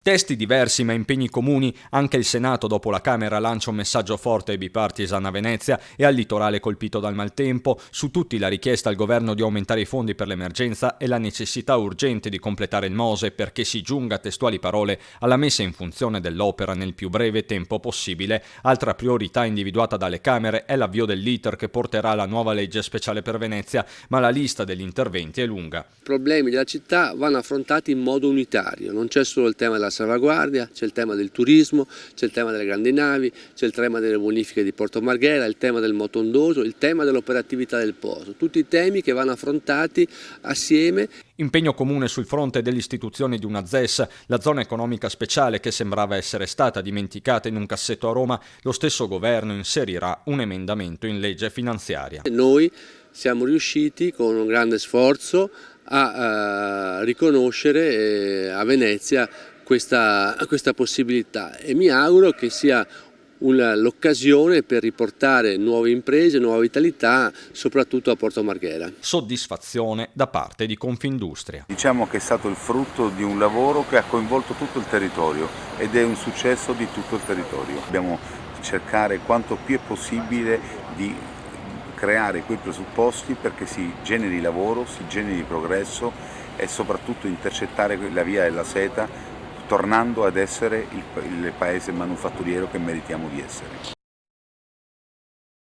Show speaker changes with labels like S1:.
S1: Testi diversi ma impegni comuni, anche il Senato dopo la Camera lancia un messaggio forte e bipartisan a Venezia e al litorale colpito dal maltempo, su tutti la richiesta al governo di aumentare i fondi per l'emergenza e la necessità urgente di completare il Mose perché si giunga, testuali parole, alla messa in funzione dell'opera nel più breve tempo possibile. Altra priorità individuata dalle Camere è l'avvio dell'iter che porterà la nuova legge speciale per Venezia, ma la lista degli interventi è lunga.
S2: I problemi della città vanno affrontati in modo unitario, non c'è solo il tema della salvaguardia, c'è il tema del turismo, c'è il tema delle grandi navi, c'è il tema delle bonifiche di Porto Marghera, il tema del motondoso, il tema dell'operatività del porto, tutti temi che vanno affrontati assieme.
S1: Impegno comune sul fronte dell'istituzione di una ZES, la zona economica speciale che sembrava essere stata dimenticata in un cassetto a Roma. Lo stesso governo inserirà un emendamento in legge finanziaria.
S2: Noi siamo riusciti con un grande sforzo a riconoscere a Venezia questa possibilità e mi auguro che sia l'occasione per riportare nuove imprese, nuova vitalità, soprattutto a Porto Marghera.
S1: Soddisfazione da parte di Confindustria.
S3: Diciamo che è stato il frutto di un lavoro che ha coinvolto tutto il territorio ed è un successo di tutto il territorio. Dobbiamo cercare quanto più è possibile di creare quei presupposti perché si generi lavoro, si generi progresso e soprattutto intercettare la via della seta, tornando ad essere il paese manufatturiero che meritiamo di essere.